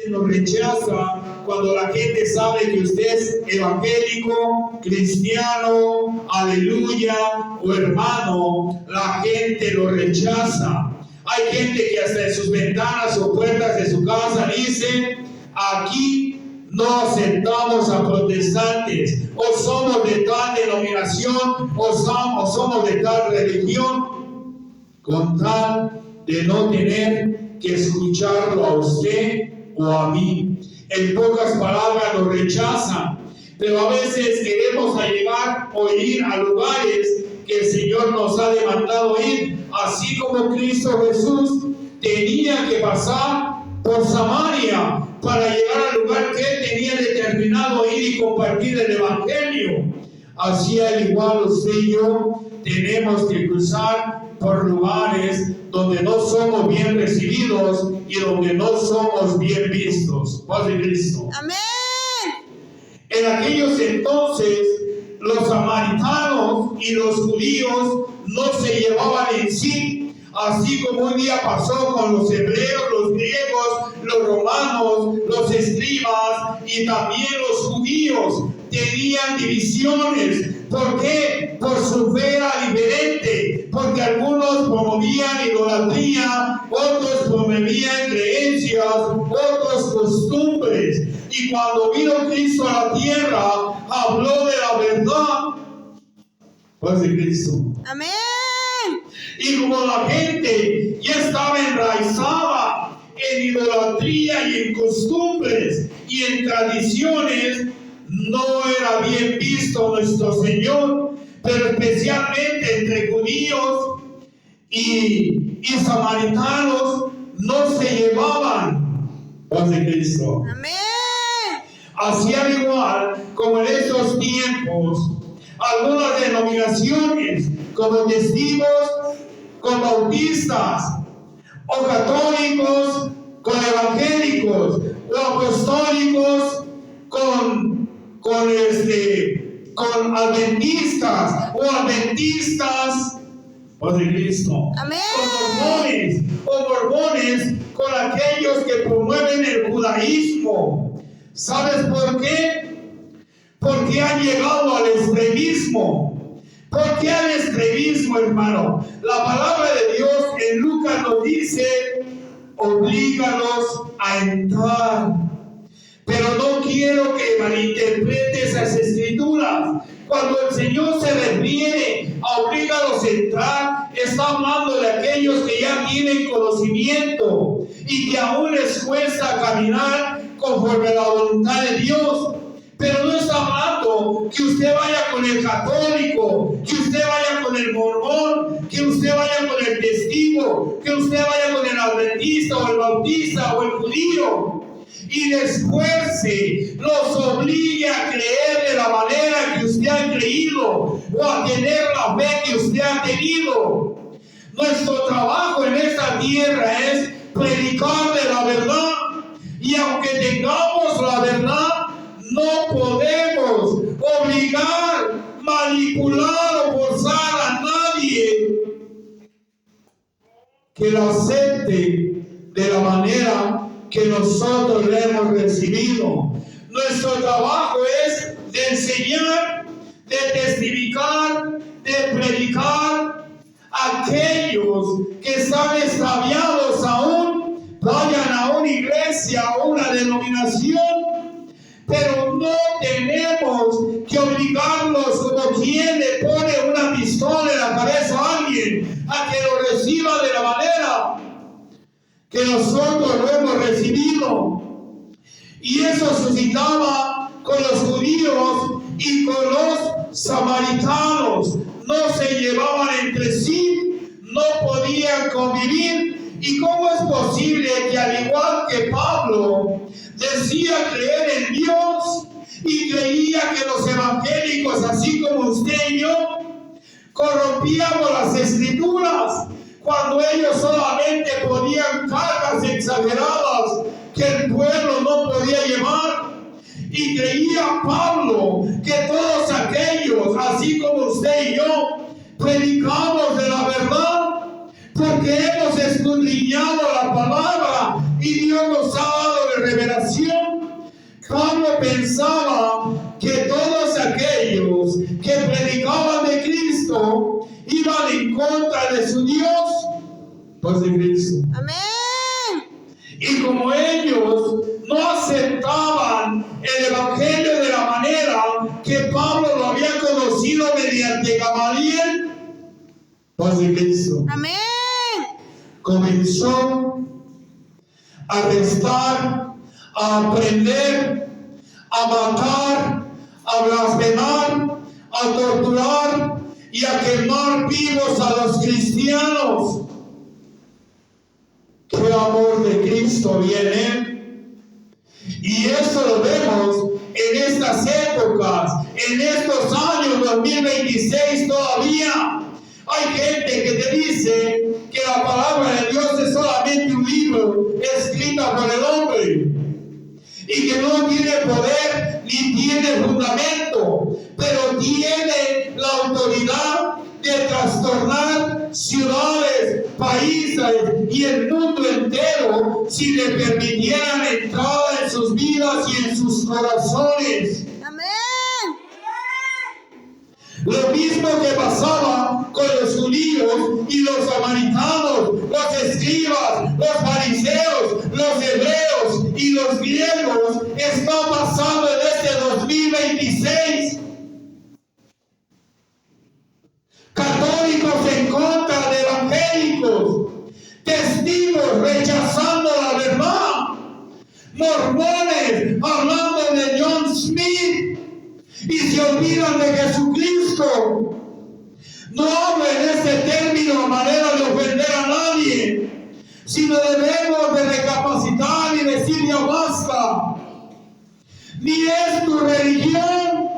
veces nos rechaza cuando la gente sabe que usted es evangélico, cristiano, aleluya, o hermano. La gente lo rechaza. Hay gente que hasta en sus ventanas o puertas de su casa dice: aquí no aceptamos a protestantes, o somos de tal denominación, o somos de tal religión, con tal de no tener que escucharlo a usted o a mí. En pocas palabras, nos rechazan. Pero a veces queremos llegar o ir a lugares que el Señor nos ha demandado ir, así como Cristo Jesús tenía que pasar por Samaria para llegar al lugar que Él tenía determinado ir y compartir el Evangelio. Así al igual usted y yo tenemos que cruzar por lugares donde no somos bien recibidos y donde no somos bien vistos. Paz de Cristo. Amén. En aquellos entonces, los samaritanos y los judíos no se llevaban en sí, así como un día pasó con los hebreos, los griegos, los romanos, los escribas y también los judíos. Tenían divisiones. ¿Por qué? Por su fe era diferente. Porque algunos promovían idolatría, otros promovían creencias, otros costumbres. Y cuando vino Cristo a la tierra, habló de la verdad. Paz de Cristo. Amén. Y como la gente ya estaba enraizada en idolatría y en costumbres y en tradiciones, no era bien visto nuestro Señor, pero especialmente entre judíos y samaritanos no se llevaban. Paz de Cristo. Amén. Así al igual como en estos tiempos, algunas denominaciones como testigos, con bautistas, o católicos, con evangélicos, o apostólicos, con adventistas, o adventistas, o de Cristo, Amén. con mormones, con aquellos que promueven el judaísmo. ¿Sabes por qué? Porque han llegado al extremismo. ¿Por qué al extremismo, hermano? La palabra de Dios en Lucas nos dice: oblígalos a entrar. Pero no quiero que malinterprete esas escrituras. Cuando el Señor se refiere a oblígalos a entrar, está hablando de aquellos que ya tienen conocimiento y que aún les cuesta caminar conforme a la voluntad de Dios. Pero no está hablando que usted vaya con el católico, que usted vaya con el mormón, que usted vaya con el testigo, que usted vaya con el adventista o el bautista o el judío, y después los obligue a creer de la manera que usted ha creído o a tener la fe que usted ha tenido. Nuestro trabajo en esta tierra es predicar de la verdad, y aunque tengamos la verdad, no podemos obligar, manipular o forzar a nadie que lo acepte de la manera que nosotros le hemos recibido. Nuestro trabajo es de enseñar, de testificar, de predicar. Aquellos que están extraviados aún, vayan a una iglesia o una denominación, pero no tenemos que obligarlos como quien le pone una pistola en la cabeza a alguien a que lo reciba de la manera que nosotros lo hemos recibido. Y eso suscitaba con los judíos y con los samaritanos. No se llevaban entre sí, no podían convivir. ¿Y cómo es posible que, al igual que Pablo decía creer en Dios y creía que los evangélicos, así como usted y yo, corrompíamos las escrituras, cuando ellos solamente ponían cargas exageradas que el pueblo no podía llevar? Y creía Pablo que todos aquellos, así como usted y yo, predicamos de la verdad, porque hemos escudriñado la palabra y Dios nos ha dado de revelación pensaba que todos aquellos que predicaban de Cristo iban en contra de su Dios, pues de Cristo. Amén. Y como ellos no aceptaban el Evangelio de la manera que Pablo lo había conocido mediante Gamaliel, pues de Cristo, Amén. comenzó a arrestar, a prender, a matar, a blasfemar, a torturar y a quemar vivos a los cristianos. ¡Qué amor de Cristo viene! Y eso lo vemos en estas épocas, en estos años 2026 todavía. Hay gente que te dice que la palabra de Dios es solamente un libro escrito por el hombre y que no tiene poder ni tiene fundamento, pero tiene la autoridad de trastornar ciudades, países y el mundo entero si le permitieran entrada en sus vidas y en sus corazones. Amén. Lo mismo que pasaba con los judíos y los samaritanos, los escribas, los fariseos, los hebreos y los griegos, está pasando en este 2026. Católicos en contra de evangélicos, testigos rechazando la verdad, mormones hablando de John Smith y se olvidan de Jesucristo. No hablo en este término a manera de ofender a nadie, sino debemos de recapacitar y decir ya basta. Ni es tu religión,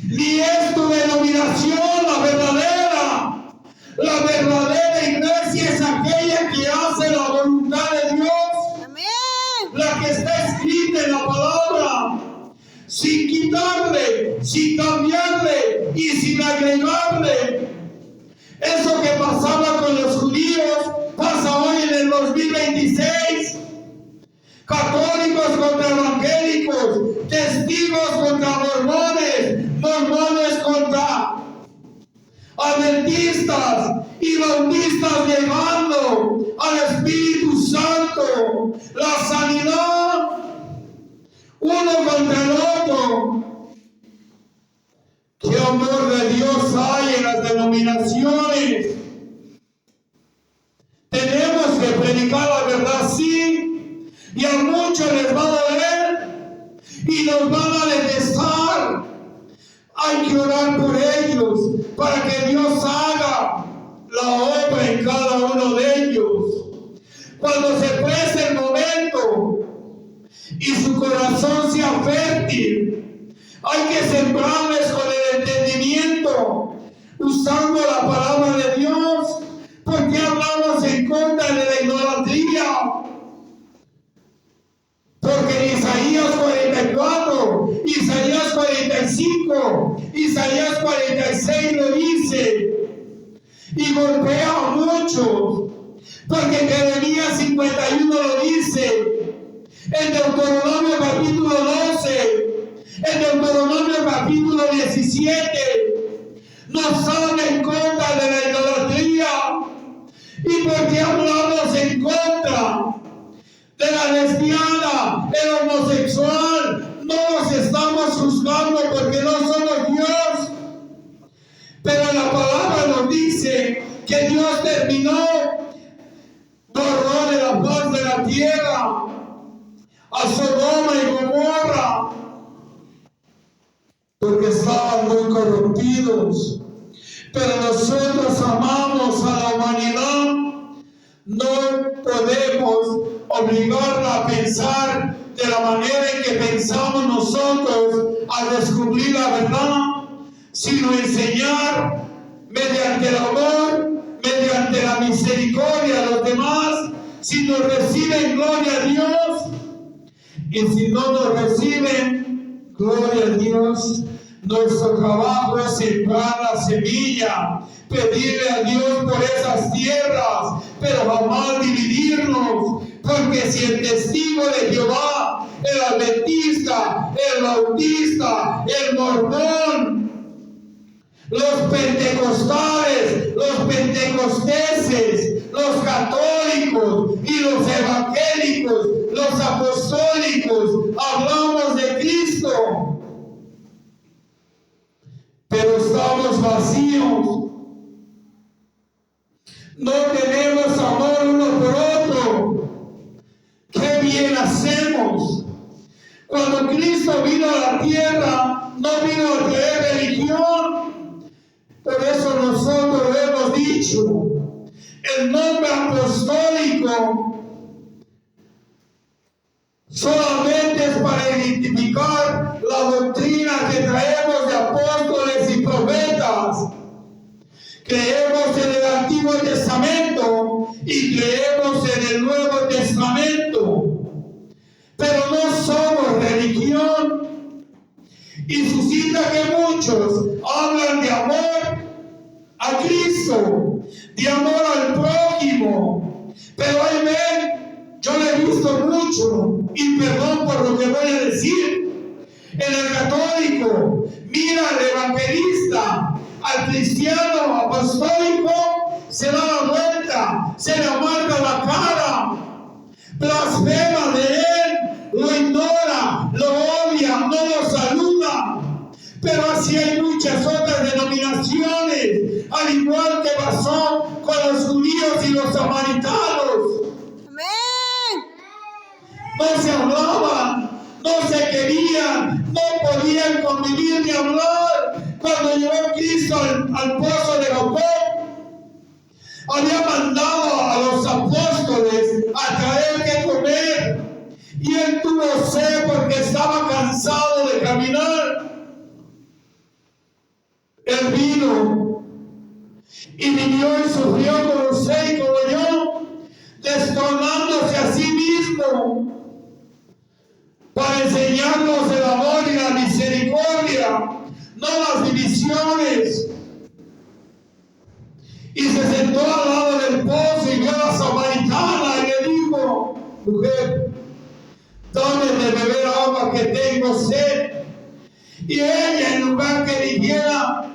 ni es tu denominación la verdadera. La verdadera iglesia es aquella que hace la voluntad de Dios. Amén. La que está escrita en la palabra, sin quitarle, sin cambiarle y sin agregarle. Eso que pasaba con los judíos pasa hoy en el 2026. Católicos contra evangélicos, testigos contra mormones, mormones contra adventistas y bautistas negando al Espíritu Santo, la sanidad, uno contra el otro. ¿Qué amor de Dios hay en las denominaciones? Tenemos que predicar la verdad, sí, y a muchos les va a doler y nos van a detestar. Hay que orar por ellos para que Dios haga la obra en cada uno de ellos. Cuando se preste el momento y su corazón sea fértil, hay que sembrarles con el entendimiento, usando la palabra de Dios, porque hablamos en contra de la idolatría. Porque en Isaías 44, Isaías 45, Isaías 46 lo dice, y golpea a muchos, porque en Jeremías 51 lo dice, en Deuteronomio capítulo 12, en Deuteronomio capítulo 17, nos habla en contra de la idolatría. ¿Y por qué hablamos en contra de la lesbiana, el homosexual? No los estamos juzgando porque no somos Dios, pero la palabra nos dice que Dios terminó, borró de la faz de la tierra a Sodoma y Gomorra porque estaban muy corrompidos. Pero nosotros amamos a la humanidad. No podemos obligarla a pensar de la manera en que pensamos nosotros al descubrir la verdad, sino enseñar mediante el amor, mediante la misericordia a los demás. Si nos reciben, gloria a Dios, y si no nos reciben, gloria a Dios. Nuestro trabajo es sembrar la semilla, pedirle a Dios por esas tierras, pero jamás dividirnos, Porque si el testigo de Jehová, el adventista, el bautista, el mormón, los pentecostales, los pentecosteses, los católicos y los evangélicos, los apostólicos, hablamos de Cristo, pero estamos vacíos. No tenemos amor uno por otro. ¡Qué bien hacemos! Cuando Cristo vino a la tierra, no vino a traer religión. Por eso nosotros hemos dicho, el nombre apostólico solamente es para identificar la doctrina que traemos de apóstoles y profetas. Creemos en el Antiguo Testamento y creemos en el Nuevo Testamento, pero no somos religión. Y suscita que muchos hablan de amor a Cristo, de amor al prójimo, pero ahí ven, yo lo he visto mucho, y perdón por lo que voy a decir, en el católico, mira al evangelista, al cristiano apostólico, se da la vuelta, se le amarga la cara, blasfema de él, lo ignora, lo odia, no lo saluda. Pero así hay muchas otras denominaciones, al igual que pasó con los judíos y los samaritanos. Amén. No se hablaban, no se querían, no podían convivir ni hablar. Cuando llegó Cristo al pozo de Jacob, había mandado a los apóstoles a traer que comer, y él tuvo sed porque estaba cansado de caminar. Él vino y vivió y sufrió como usted y como yo, destornándose a sí mismo para enseñarnos el amor y la misericordia, no las divisiones. Y se sentó al lado del pozo y vio a la samaritana y le dijo: mujer, dame de beber agua que tengo sed. Y ella, en lugar que dijera: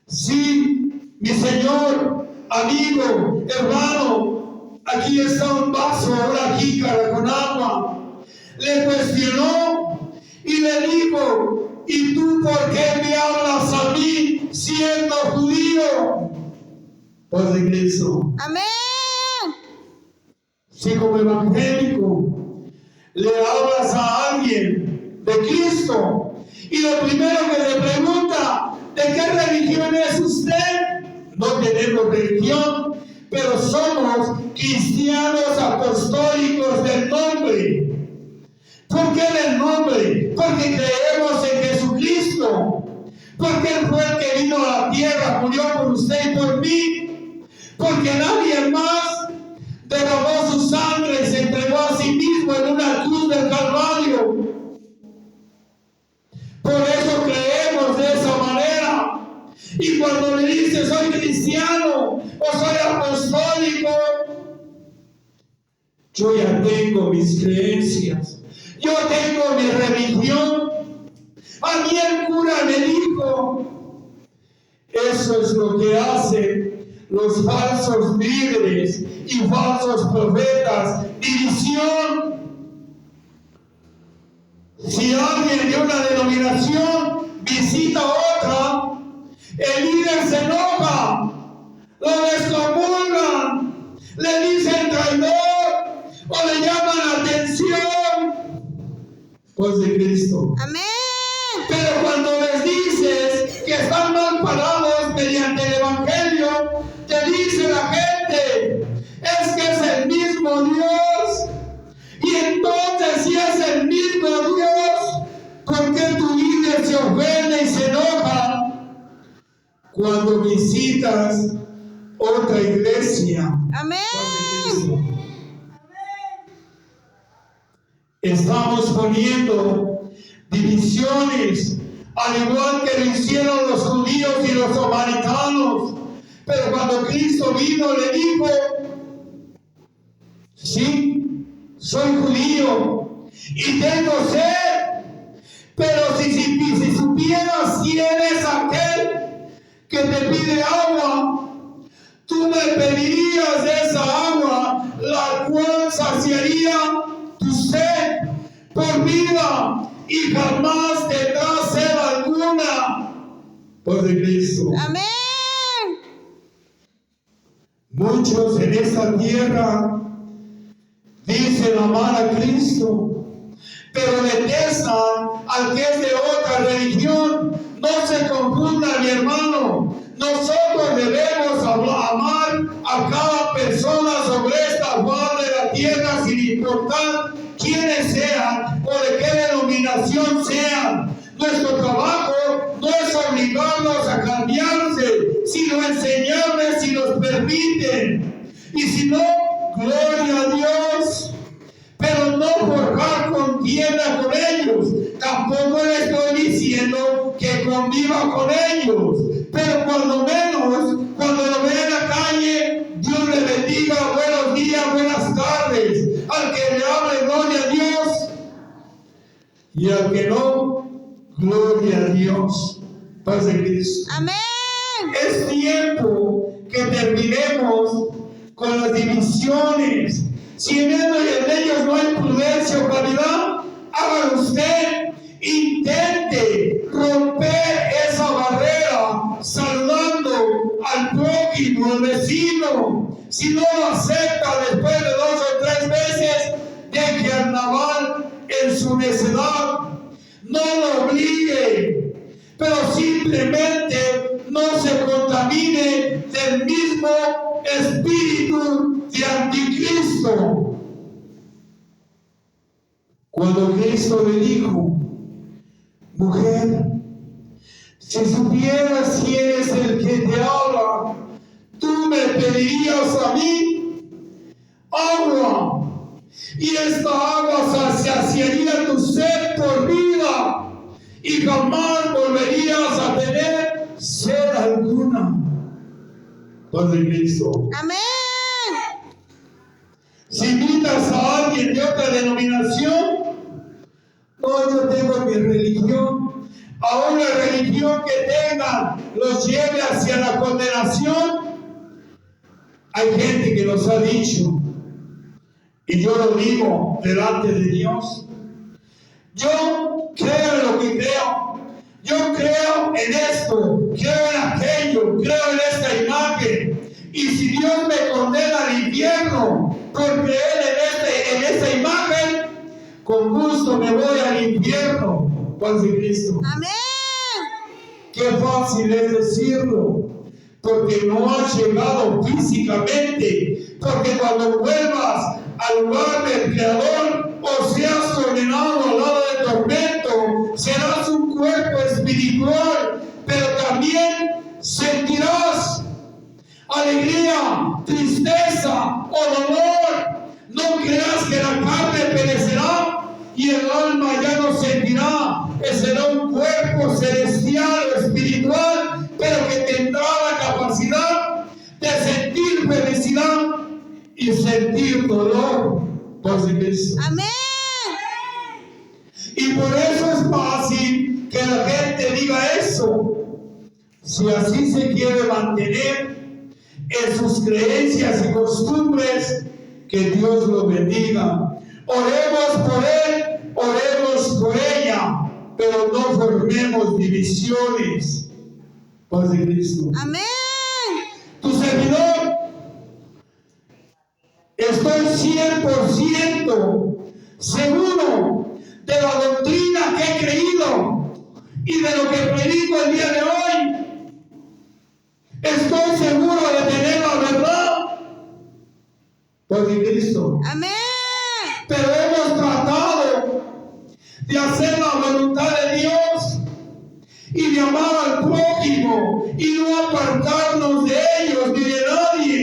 sí, mi señor, amigo, hermano, aquí está un vaso, una jícara con agua, le cuestionó y le dijo: ¿y tú por qué me hablas a mí siendo judío? Pues de Cristo. Amén. Si como evangélico le hablas a alguien de Cristo y lo primero que le pregunta: ¿de qué religión es usted? No tenemos religión, pero somos cristianos apostólicos del nombre. ¿Por qué del nombre? Porque creemos en Jesucristo. Porque Él fue el que vino a la tierra, murió por usted y por mí. Porque nadie más derramó su sangre y se entregó a sí mismo en una cruz del Calvario. Por eso creemos de esa manera. Y cuando le dice soy cristiano o soy apostólico, yo ya tengo mis creencias, yo tengo mi religión. A mí el cura me dijo: eso es lo que hacen los falsos líderes y falsos profetas, división. Si alguien de una denominación visita otra, el líder se enoja, lo descomulgan, le dicen traidor o le llaman la atención. Pues de Cristo. Amén. Pero cuando les dices que están mal parados mediante el Evangelio, te dice la gente: es que es el mismo Dios. Y entonces, si es el mismo Dios, ¿por qué tu líder se ofende y se enoja cuando visitas otra iglesia? Amén. Estamos poniendo divisiones, al igual que lo hicieron los judíos y los samaritanos. Pero cuando Cristo vino, le dijo: sí, soy judío y tengo sed, pero si supieras quién es aquel que te pide agua, tú me pedirías de esa agua, la cual saciaría tu sed por vida y jamás tendrás sed alguna. Por Cristo. Amén. Muchos en esta tierra dicen amar a Cristo, pero detestan al que es de otra religión. No se confunda, mi hermano. Nosotros debemos amar a cada persona sobre esta faz de la tierra, sin importar quiénes sean o de qué denominación sean. Nuestro trabajo no es obligarlos a cambiarse, sino enseñarles si nos permiten. Y si no, gloria a Dios. Pero no forjar contienda con ellos. Tampoco le estoy diciendo que conviva con ellos. Pero cuando menos, cuando lo vea en la calle, Dios le bendiga, buenos días, buenas tardes. Al que le hable, gloria a Dios. Y al que no, gloria a Dios. Paz de Cristo. Amén. Es tiempo que terminemos con las divisiones. Si en ellos no hay prudencia o claridad, hágalo usted. Intente romper esa barrera saludando al prójimo, al vecino. Si no lo acepta después de 2 o 3 veces, deje al naval en su necedad. No lo obligue, pero simplemente no se contamine del mismo espíritu de anticristo. Cuando Cristo le dijo, mujer, si supieras quién es el que te habla, tú me pedirías a mí agua, y esta agua saciaría tu sed por vida, y jamás volverías a tener sed alguna. Padre Cristo. Amén. Si invitas a alguien de otra denominación, no, yo tengo mi religión. A una religión que tengan los lleve hacia la condenación. Hay gente que nos ha dicho, y yo lo digo delante de Dios, yo creo en lo que creo. Yo creo en esto, creo en aquello, creo en esta imagen. Y si Dios me condena al infierno por creer en esta imagen, con gusto me voy al infierno. Paz de Cristo. Amén. Qué fácil es decirlo, porque no has llegado físicamente. Porque cuando vuelvas al lugar del Creador, o seas condenado al lado del tormento, serás un cuerpo espiritual, pero también sentirás alegría, tristeza o dolor. No creas que la carne perecerá y el alma ya no sentirá. Será un cuerpo celestial o espiritual, pero que tendrá la capacidad de sentir felicidad y sentir dolor. Paz de Cristo. Amén. Y por eso es fácil que la gente diga eso. Si así se quiere mantener en sus creencias y costumbres, que Dios lo bendiga. Oremos por él, oremos por ella, pero no formemos divisiones. Paz de Cristo. Amén. Tu servidor, estoy 100% seguro de la doctrina que he creído y de lo que predico el día de hoy. Estoy seguro de tener la verdad por Cristo. Amén. Pero hemos tratado de hacer la voluntad de Dios y de amar al prójimo y no apartarnos de ellos ni de nadie,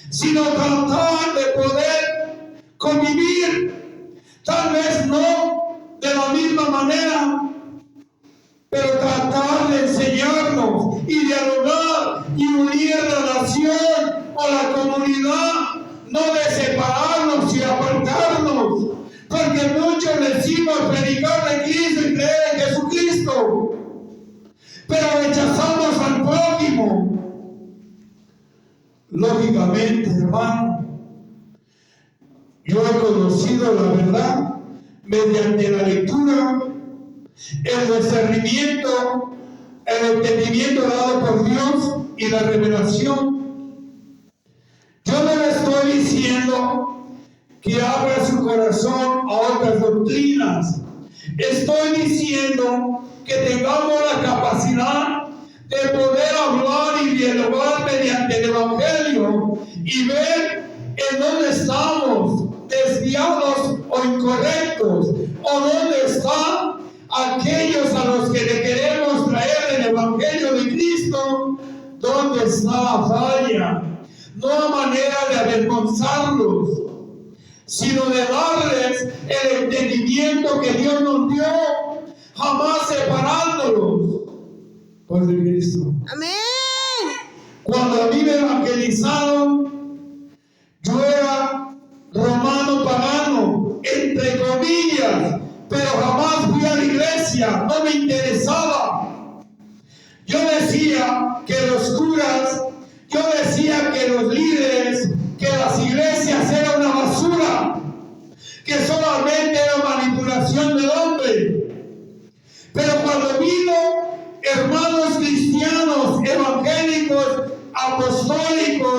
sino tratar de poder convivir, tal vez no de la misma manera, pero tratar de enseñarnos y dialogar y unir la nación o la comunidad no de separarnos y apartarnos, porque muchos decimos predicar de Cristo y creer en Jesucristo, pero rechazamos al prójimo. Lógicamente, hermano, yo he conocido la verdad mediante la lectura, el discernimiento, el entendimiento dado por Dios y la revelación. Yo no le estoy diciendo que abra su corazón a otras doctrinas. Estoy diciendo que tengamos la capacidad de poder hablar y dialogar mediante el Evangelio y ver en dónde estamos desviados o incorrectos, o dónde están aquellos a los que le queremos traer el Evangelio de Cristo, dónde está la falla. No a manera de avergonzarlos, sino de darles el entendimiento que Dios nos dio, jamás separándolos por el Cristo. Amén. Cuando a mí me evangelizaron, yo era romano pagano, entre comillas, pero jamás fui a la iglesia, no me interesaba. Yo decía que los curas, yo decía que los líderes, que las iglesias eran una basura, que solamente era manipulación del hombre. Pero cuando vino hermanos cristianos, evangélicos, apostólicos,